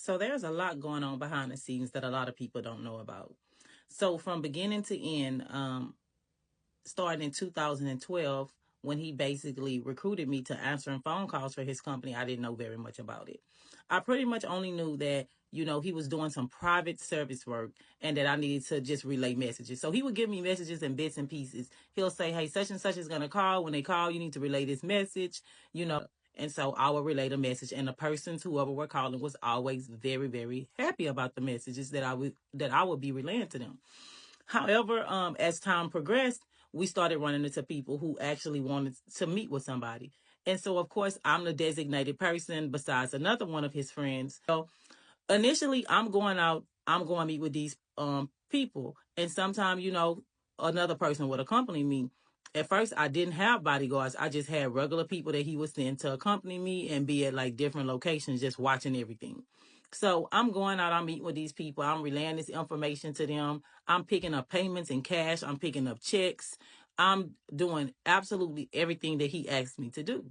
So there's a lot going on behind the scenes that a lot of people don't know about. So from beginning to end, starting in 2012, when he basically recruited me to answering phone calls for his company, I didn't know very much about it. I pretty much only knew that, he was doing some private service work and that I needed to just relay messages. So he would give me messages in bits and pieces. He'll say, hey, such and such is going to call. When they call, you need to relay this message, you know. And so I would relay the message, and the persons, whoever were calling, was always very, very happy about the messages that I would be relaying to them. However, as time progressed, we started running into people who actually wanted to meet with somebody. And so, of course, I'm the designated person besides another one of his friends. So initially, I'm going to meet with these people. And sometimes, another person would accompany me. At first, I didn't have bodyguards. I just had regular people that he would send to accompany me and be at like different locations, just watching everything. So I'm going out, I'm meeting with these people, I'm relaying this information to them. I'm picking up payments in cash, I'm picking up checks. I'm doing absolutely everything that he asked me to do.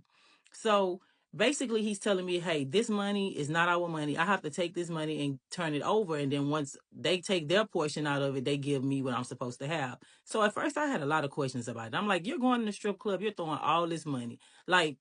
So basically, he's telling me, hey, this money is not our money. I have to take this money and turn it over. And then once they take their portion out of it, they give me what I'm supposed to have. So at first, I had a lot of questions about it. I'm like, you're going to the strip club, you're throwing all this money. Like,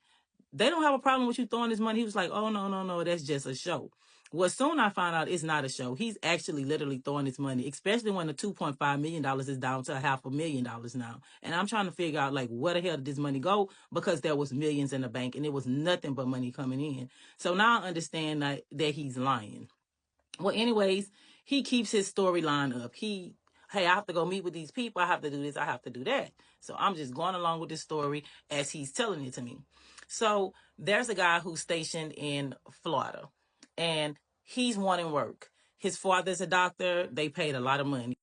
they don't have a problem with you throwing this money. He was like, oh, no, no, no, that's just a show. Well, soon I found out it's not a show. He's actually literally throwing his money, especially when the $2.5 million is down to $500,000 now. And I'm trying to figure out, like, where the hell did this money go? Because there was millions in the bank and it was nothing but money coming in. So now I understand that he's lying. Well, anyways, he keeps his storyline up. Hey, I have to go meet with these people. I have to do this. I have to do that. So I'm just going along with this story as he's telling it to me. So there's a guy who's stationed in Florida and he's wanting work. His father's a doctor. They paid a lot of money.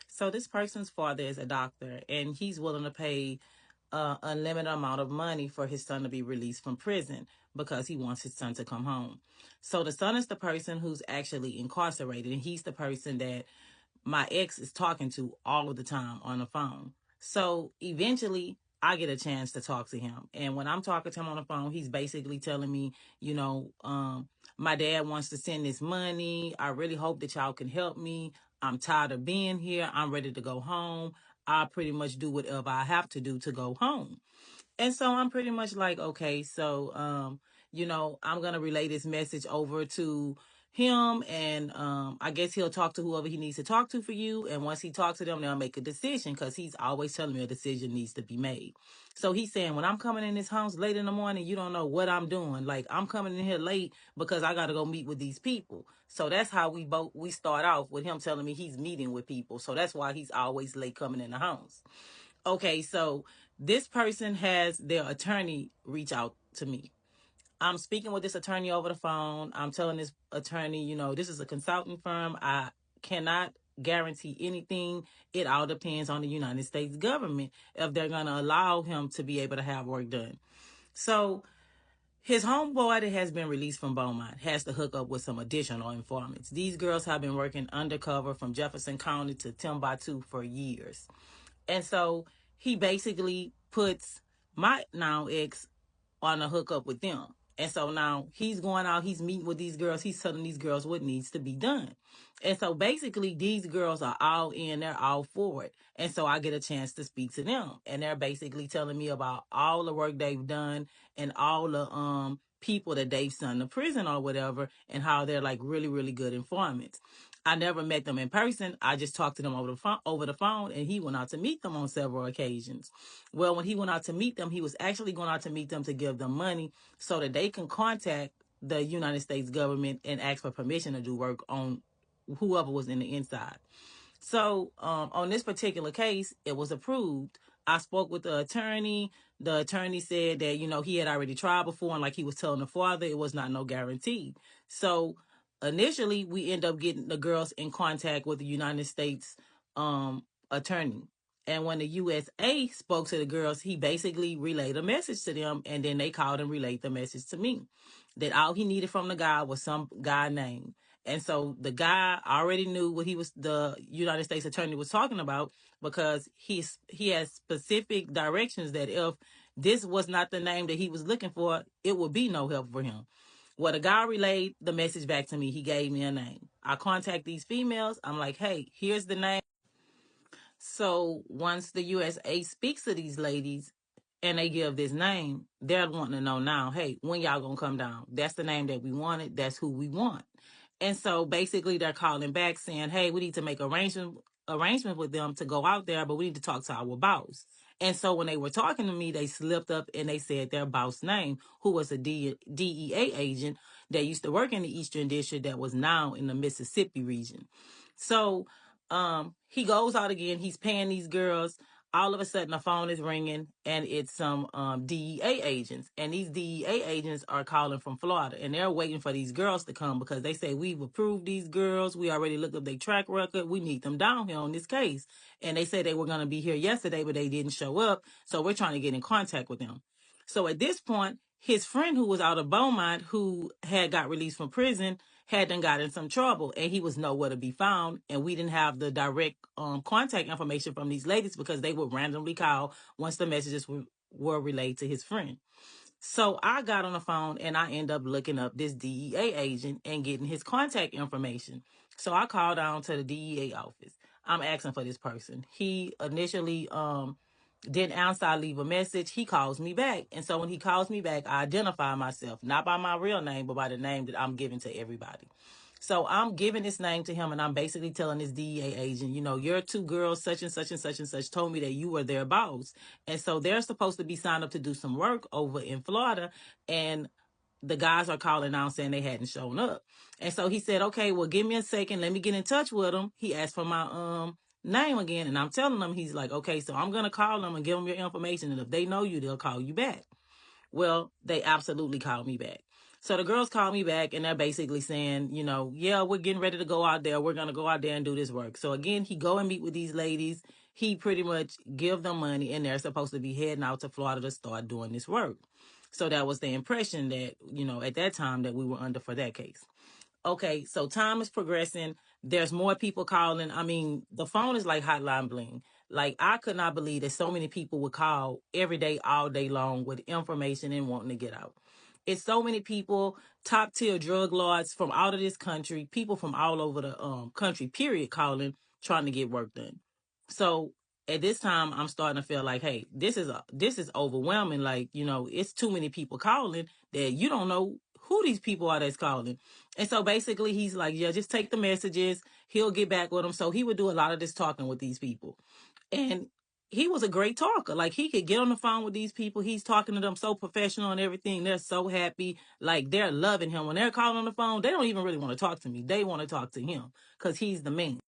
So this person's father is a doctor and he's willing to pay a limited amount of money for his son to be released from prison because he wants his son to come home. So the son is the person who's actually incarcerated, and he's the person that my ex is talking to all of the time on the phone. So eventually, I get a chance to talk to him. And when I'm talking to him on the phone, he's basically telling me, my dad wants to send this money. I really hope that y'all can help me. I'm tired of being here. I'm ready to go home. I pretty much do whatever I have to do to go home. And so I'm pretty much like, okay, so, I'm going to relay this message over to him. And I guess he'll talk to whoever he needs to talk to for you. And once he talks to them, they'll make a decision because he's always telling me a decision needs to be made. So he's saying, when I'm coming in this house late in the morning, you don't know what I'm doing. Like, I'm coming in here late because I got to go meet with these people. So that's how we start off with him telling me he's meeting with people. So that's why he's always late coming in the house. Okay, so this person has their attorney reach out to me. I'm speaking with this attorney over the phone. I'm telling this attorney, this is a consulting firm. I cannot guarantee anything. It all depends on the United States government if they're going to allow him to be able to have work done. So his homeboy that has been released from Beaumont has to hook up with some additional informants. These girls have been working undercover from Jefferson County to Timbuktu for years. And so he basically puts my now ex on a hookup with them. And so now he's going out, he's meeting with these girls, he's telling these girls what needs to be done. And so basically these girls are all in, they're all for it. And so I get a chance to speak to them. And they're basically telling me about all the work they've done and all the people that they've sent to prison or whatever, and how they're like really, really good informants. I never met them in person. I just talked to them over the phone, and he went out to meet them on several occasions. Well, when he went out to meet them, he was actually going out to meet them to give them money so that they can contact the United States government and ask for permission to do work on whoever was in the inside. So on this particular case, it was approved. I spoke with the attorney. The attorney said that, he had already tried before, and like he was telling the father, it was not no guarantee. So initially, we end up getting the girls in contact with the United States attorney. And when the USA spoke to the girls, he basically relayed a message to them, and then they called and relayed the message to me. That all he needed from the guy was some guy name. And so the guy already knew what the United States attorney was talking about, because he has specific directions that if this was not the name that he was looking for, it would be no help for him. Well, the guy relayed the message back to me. He gave me a name. I contact these females. I'm like, hey, here's the name. So once the USA speaks to these ladies and they give this name, they're wanting to know now, hey, when y'all gonna come down? That's the name that we wanted. That's who we want. And so basically they're calling back saying, hey, we need to make arrangement with them to go out there, but we need to talk to our boss. And so when they were talking to me, they slipped up and they said their boss name, who was a DEA agent that used to work in the Eastern District that was now in the Mississippi region. So he goes out again, he's paying these girls. All of a sudden the phone is ringing and it's some DEA agents, and these DEA agents are calling from Florida and they're waiting for these girls to come because they say we've approved these girls, we already looked up their track record, we need them down here on this case. And they said they were going to be here yesterday but they didn't show up, so we're trying to get in contact with them. So at this point, his friend who was out of Beaumont, who had got released from prison, had done got in some trouble and he was nowhere to be found, and we didn't have the direct contact information from these ladies because they would randomly call once the messages were relayed to his friend. So I got on the phone and I end up looking up this DEA agent and getting his contact information. So I called down to the DEA office. I'm asking for this person. He initially didn't answer. I leave a message. He calls me back. And so when he calls me back, I identify myself, not by my real name, but by the name that I'm giving to everybody. So I'm giving this name to him and I'm basically telling this DEA agent, you know, your two girls, such and such and such and such, told me that you were their boss. And so they're supposed to be signed up to do some work over in Florida. And the guys are calling out saying they hadn't shown up. And so he said, okay, well, give me a second. Let me get in touch with him. He asked for my name again. And I'm telling him, he's like, okay, so I'm going to call them and give them your information. And if they know you, they'll call you back. Well, they absolutely called me back. So the girls called me back and they're basically saying, you know, yeah, we're getting ready to go out there. We're going to go out there and do this work. So again, he go and meet with these ladies. He pretty much give them money and they're supposed to be heading out to Florida to start doing this work. So that was the impression that, you know, at that time that we were under for that case. Okay, so time is progressing. There's more people calling. I mean, the phone is like hotline bling. Like, I could not believe that so many people would call every day, all day long with information and wanting to get out. It's so many people, top tier drug lords from out of this country, people from all over the country, period, calling, trying to get work done. So at this time, I'm starting to feel like, hey, this is overwhelming. Like, you know, it's too many people calling that you don't know who these people are that's calling. And so basically he's like, yeah, just take the messages. He'll get back with them. So he would do a lot of this talking with these people. And he was a great talker. Like, he could get on the phone with these people. He's talking to them so professional and everything. They're so happy. Like, they're loving him. When they're calling on the phone, they don't even really want to talk to me. They want to talk to him because he's the man.